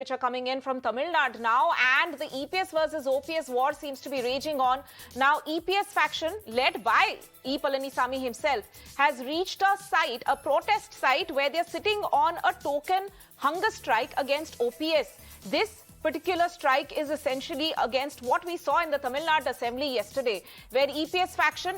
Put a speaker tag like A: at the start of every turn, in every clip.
A: which are coming in from Tamil Nadu now, and the EPS versus OPS war seems to be raging on. Now, EPS faction, led by E Palaniswami himself, has reached a site, a protest site, where they're sitting on a token hunger strike against OPS. This particular strike is essentially against what we saw in the Tamil Nadu Assembly yesterday, where EPS faction,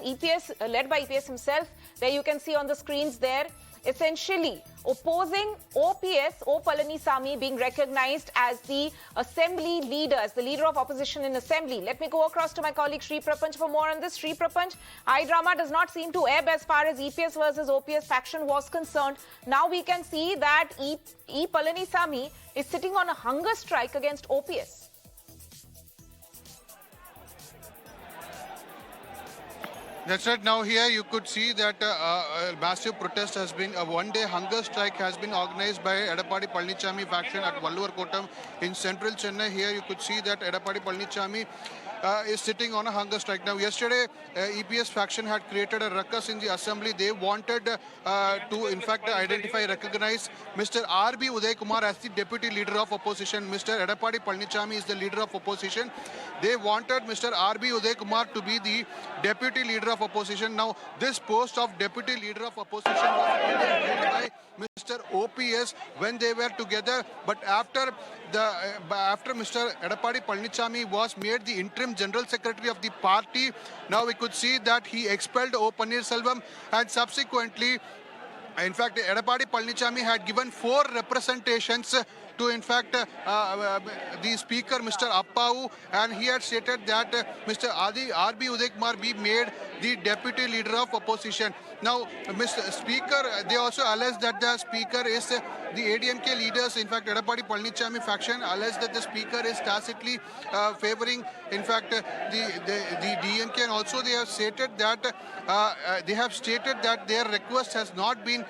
A: led by EPS himself, there you can see on the screens there, essentially opposing OPS, O Palaniswami, being recognized as the assembly leader, as the leader of opposition in assembly. Let me go across to my colleague Sri Prapanch for more on this. Sri Prapanch, high drama does not seem to ebb as far as EPS versus OPS faction was concerned. Now we can see that E Palaniswami is sitting on a hunger strike against OPS.
B: That's right. Now here you could see that a massive protest has been, a one-day hunger strike has been organized by Edappadi Palaniswami faction at Vallur Kottam in central Chennai. Here you could see that Edappadi Palaniswami is sitting on a hunger strike. Now yesterday EPS faction had created a ruckus in the assembly. They wanted to in fact recognize Mr. RB Udayakumar as the deputy leader of opposition. Mr. Edappadi Palaniswami is the leader of opposition. They wanted Mr. RB Udayakumar to be the deputy leader of opposition. Now this post of deputy leader of opposition was held by Mr. OPS when they were together, but after Mr. Edappadi Palaniswami was made the interim general secretary of the party, now we could see that he expelled O Panneerselvam, and subsequently, in fact, Edappadi Palaniswami had given 4 representations to, in fact, the speaker, Mr. Appau, and he had stated that Mr. RB Udayakumar be made the deputy leader of opposition. Now, Mr. Speaker, they also allege that the speaker is the AIADMK leaders. In fact, Edappadi Palaniswami faction allege that the speaker is tacitly favoring, in fact, the DMK, and also they have stated that their request has not been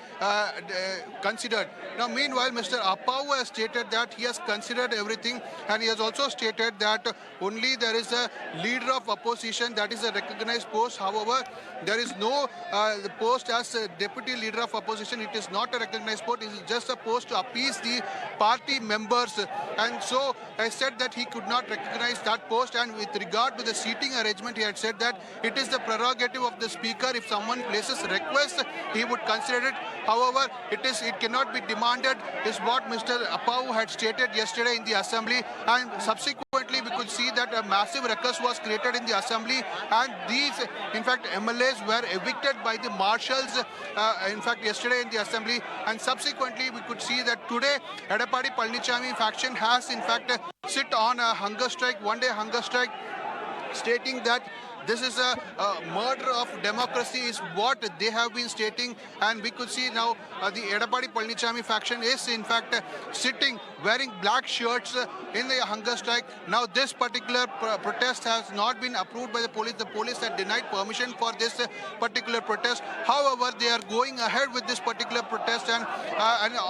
B: considered. Now, meanwhile, Mr. Appau has stated that he has considered everything, and he has also stated that only there is a leader of opposition, that is a recognized post. However, there is no post as a deputy leader of opposition. It is not a recognized post. It is just a post to appease the party members. And so I said that he could not recognize that post. And with regard to the seating arrangement, he had said that it is the prerogative of the speaker. If someone places a request, he would consider it. However, it cannot be demanded, is what Mr. Appau had stated yesterday in the assembly. And subsequently, we could see that a massive ruckus was created in the assembly, and these, in fact, MLAs were evicted by the marshals, in fact, yesterday in the assembly. And subsequently, we could see that today, Edappadi Palaniswami faction has, in fact, sit on a hunger strike, one-day hunger strike, stating that this is a murder of democracy is what they have been stating. And we could see now the Edappadi Palaniswami faction is, in fact, sitting wearing black shirts in the hunger strike. Now this particular protest has not been approved by the police. The police had denied permission for this particular protest. However, they are going ahead with this particular protest, and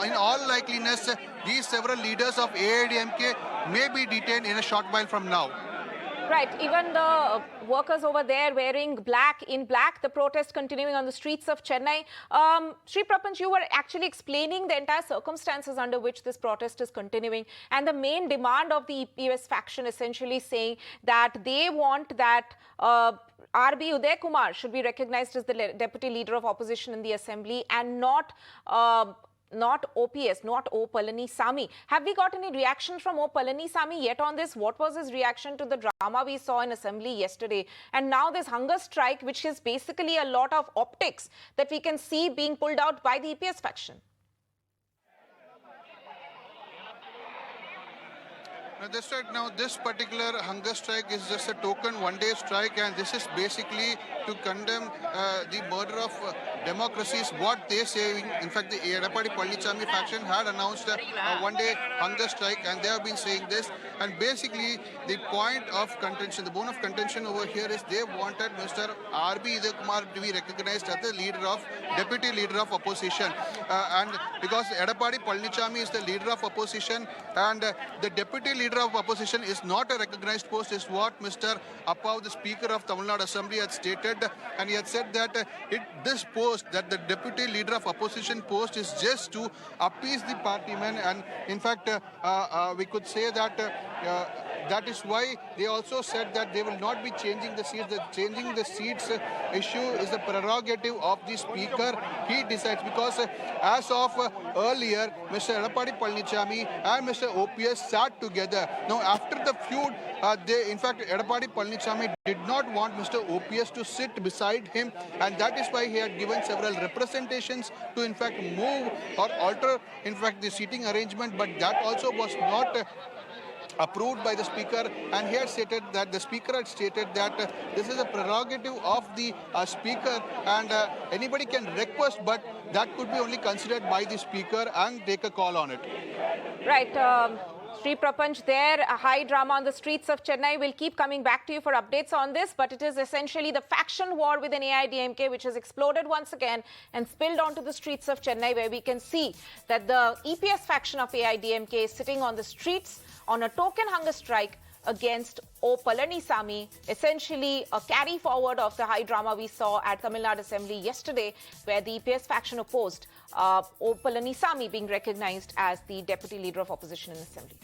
B: in all likeliness, these several leaders of AIADMK may be detained in a short while from now.
A: Right, even the workers over there wearing in black, the protest continuing on the streets of Chennai. Sri Prapanch, you were actually explaining the entire circumstances under which this protest is continuing, and the main demand of the EPS faction essentially saying that they want that RB Udayakumar should be recognized as the deputy leader of opposition in the assembly, and not OPS, not O Palaniswami. Have we got any reaction from O Palaniswami yet on this? What was his reaction to the drama we saw in assembly yesterday? And now this hunger strike, which is basically a lot of optics that we can see being pulled out by the EPS faction.
B: That's right. Now, this particular hunger strike is just a token one-day strike, and this is basically to condemn the murder of democracy, is what they say. In fact, the Edappadi Palaniswami faction had announced a one-day hunger strike, and they have been saying this. And basically, the point of contention, the bone of contention over here is they wanted Mr. RB Udayakumar to be recognized as the deputy leader of opposition. And because Edappadi Palaniswami is the leader of opposition, and the deputy leader of opposition is not a recognized post, is what Mr. Appau, the Speaker of Tamil Nadu Assembly, had stated. And he had said that this post post, that the deputy leader of opposition post is just to appease the partymen, and in fact we could say that that is why they also said that they will not be changing the seats. The changing the seats issue is the prerogative of the speaker. He decides, because as of earlier, Mr. Edappadi Palaniswami and Mr. OPS sat together. Now, after the feud, in fact, Edappadi Palaniswami did not want Mr. OPS to sit beside him, and that is why he had given several representations to, in fact, move or alter, in fact, the seating arrangement, but that also was not approved by the speaker, and he had stated that the speaker had stated that this is a prerogative of the speaker, and anybody can request, but that could be only considered by the speaker and take a call on it.
A: Right. Sri Prapanch, there, a high drama on the streets of Chennai. We'll keep coming back to you for updates on this, but it is essentially the faction war within AIADMK which has exploded once again and spilled onto the streets of Chennai, where we can see that the EPS faction of AIADMK is sitting on the streets on a token hunger strike against O Palaniswami, essentially a carry forward of the high drama we saw at Tamil Nadu Assembly yesterday, where the EPS faction opposed O Palaniswami being recognized as the deputy leader of opposition in Assembly.